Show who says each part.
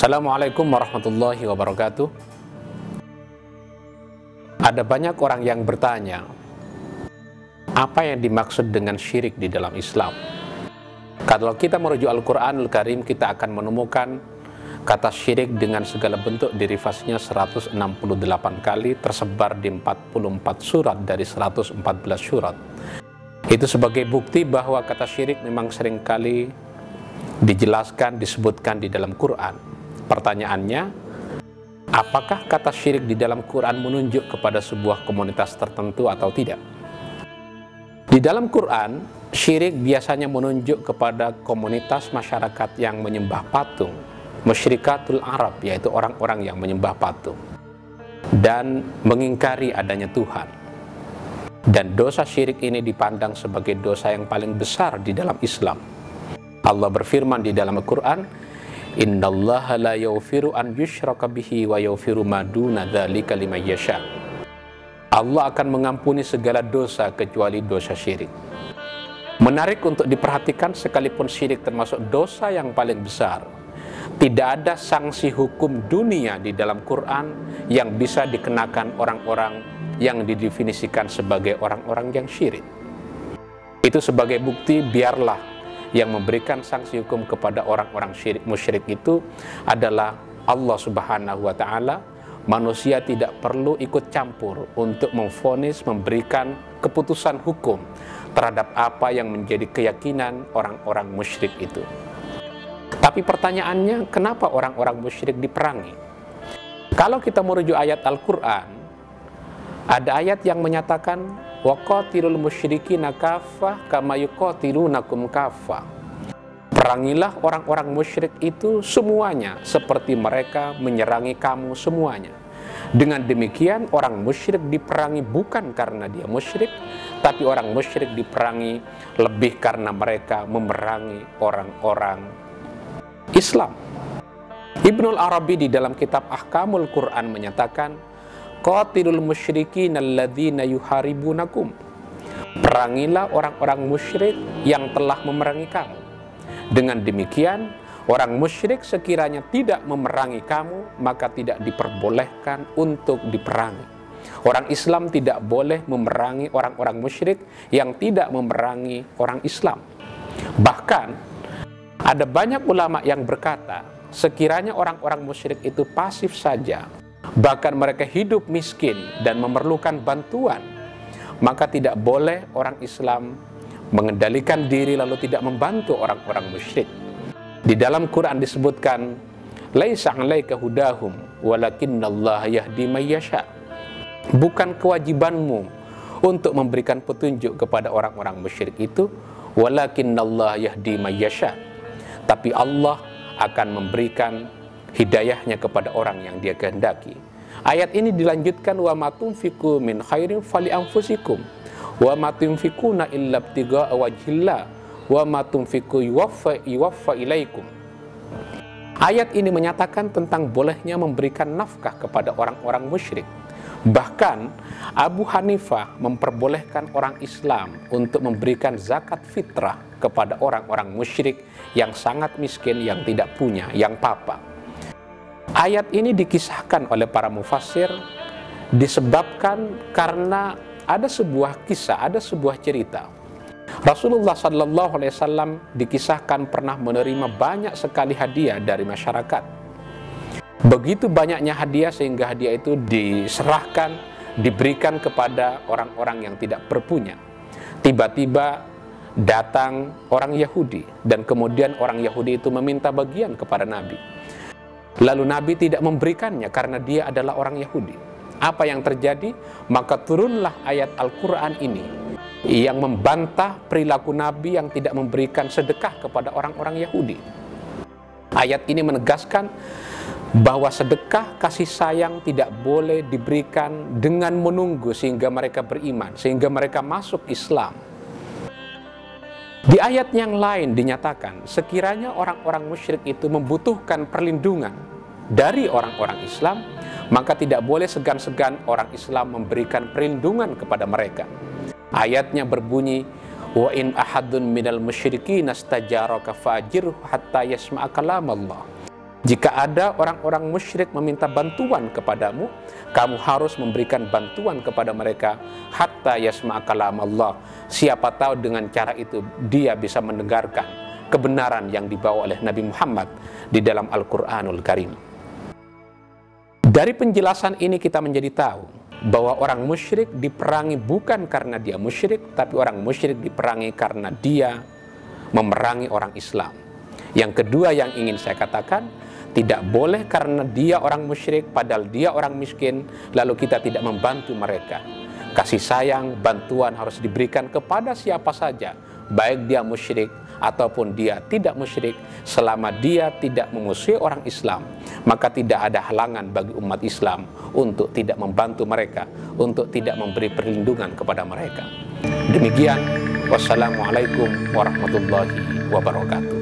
Speaker 1: Assalamualaikum warahmatullahi wabarakatuh. Ada banyak orang yang bertanya, apa yang dimaksud dengan syirik di dalam Islam? Kalau kita merujuk Al-Quranul Karim, kita akan menemukan kata syirik dengan segala bentuk derivasinya 168 kali, tersebar di 44 surat dari 114 surat. Itu sebagai bukti bahwa kata syirik memang seringkali dijelaskan, disebutkan di dalam Quran. Pertanyaannya, apakah kata syirik di dalam Quran menunjuk kepada sebuah komunitas tertentu atau tidak? Di dalam Quran, syirik biasanya menunjuk kepada komunitas masyarakat yang menyembah patung, musyrikatul Arab, yaitu orang-orang yang menyembah patung dan mengingkari adanya Tuhan. Dan dosa syirik ini dipandang sebagai dosa yang paling besar di dalam Islam. Allah berfirman di dalam Al-Quran, Innallaha la yaghfiru an yushraka bihi wa yaghfiru ma duna dzalika liman yasha. Allah akan mengampuni segala dosa kecuali dosa syirik. Menarik untuk diperhatikan, sekalipun syirik termasuk dosa yang paling besar, tidak ada sanksi hukum dunia di dalam Quran yang bisa dikenakan orang-orang yang didefinisikan sebagai orang-orang yang syirik. Itu sebagai bukti, biarlah yang memberikan sanksi hukum kepada orang-orang musyrik itu adalah Allah Subhanahu wa Ta'ala. Manusia tidak perlu ikut campur untuk memvonis, memberikan keputusan hukum terhadap apa yang menjadi keyakinan orang-orang musyrik itu. Tapi pertanyaannya, kenapa orang-orang musyrik diperangi? Kalau kita merujuk ayat Al-Quran, ada ayat yang menyatakan waqatilul musyrikina kaffah kama yuqatilunakum kaffah. Perangilah orang-orang musyrik itu semuanya seperti mereka menyerangi kamu semuanya. Dengan demikian, orang musyrik diperangi bukan karena dia musyrik, tapi orang musyrik diperangi lebih karena mereka memerangi orang-orang Islam. Ibnul Arabi di dalam kitab Ahkamul Quran menyatakan, qatilul musyrikin alladzina yuharibunakum. Perangilah orang-orang musyrik yang telah memerangi kamu. Dengan demikian, orang musyrik sekiranya tidak memerangi kamu, maka tidak diperbolehkan untuk diperangi. Orang Islam tidak boleh memerangi orang-orang musyrik yang tidak memerangi orang Islam. Bahkan ada banyak ulama yang berkata, sekiranya orang-orang musyrik itu pasif saja, bahkan mereka hidup miskin dan memerlukan bantuan, maka tidak boleh orang Islam mengendalikan diri lalu tidak membantu orang-orang musyrik. Di dalam Quran disebutkan, laisa 'alaika hudahum walakinnallaha yahdi may yasha. Bukan kewajibanmu untuk memberikan petunjuk kepada orang-orang musyrik itu, walakinnallaha yahdi may yasha. Tapi Allah akan memberikan hidayahnya kepada orang yang dia kehendaki. Ayat ini dilanjutkan, wa ma tunfiqu min khairin fali anfusikum wa ma tunfiquna illa ibtigha'a wajhillah wa ma tunfiqu yuwaffa ilaikum. Ayat ini menyatakan tentang bolehnya memberikan nafkah kepada orang-orang musyrik. Bahkan Abu Hanifah memperbolehkan orang Islam untuk memberikan zakat fitrah kepada orang-orang musyrik yang sangat miskin, yang tidak punya, yang papa. Ayat ini dikisahkan oleh para mufassir disebabkan karena ada sebuah kisah, ada sebuah cerita. Rasulullah SAW dikisahkan pernah menerima banyak sekali hadiah dari masyarakat. Begitu banyaknya hadiah sehingga hadiah itu diserahkan, diberikan kepada orang-orang yang tidak berpunya. Tiba-tiba datang orang Yahudi dan kemudian orang Yahudi itu meminta bagian kepada Nabi. Lalu Nabi tidak memberikannya karena dia adalah orang Yahudi. Apa yang terjadi? Maka turunlah ayat Al-Quran ini yang membantah perilaku Nabi yang tidak memberikan sedekah kepada orang-orang Yahudi. Ayat ini menegaskan bahwa sedekah kasih sayang tidak boleh diberikan dengan menunggu sehingga mereka beriman, sehingga mereka masuk Islam. Di ayat yang lain dinyatakan, sekiranya orang-orang musyrik itu membutuhkan perlindungan dari orang-orang Islam, maka tidak boleh segan-segan orang Islam memberikan perlindungan kepada mereka. Ayatnya berbunyi, wa in ahadun minal musyrikin istajaraka fajirhu hatta yasma'a kalam Allah. Jika ada orang-orang musyrik meminta bantuan kepadamu, kamu harus memberikan bantuan kepada mereka hatta yasma' kalam Allah. Siapa tahu dengan cara itu dia bisa mendengarkan kebenaran yang dibawa oleh Nabi Muhammad di dalam Al-Qur'anul Karim. Dari penjelasan ini kita menjadi tahu bahwa orang musyrik diperangi bukan karena dia musyrik, tapi orang musyrik diperangi karena dia memerangi orang Islam. Yang kedua yang ingin saya katakan, tidak boleh karena dia orang musyrik padahal dia orang miskin lalu kita tidak membantu mereka. Kasih sayang, bantuan harus diberikan kepada siapa saja, baik dia musyrik ataupun dia tidak musyrik, selama dia tidak memusuhi orang Islam, maka tidak ada halangan bagi umat Islam untuk tidak membantu mereka, untuk tidak memberi perlindungan kepada mereka. Demikian, wassalamualaikum warahmatullahi wabarakatuh.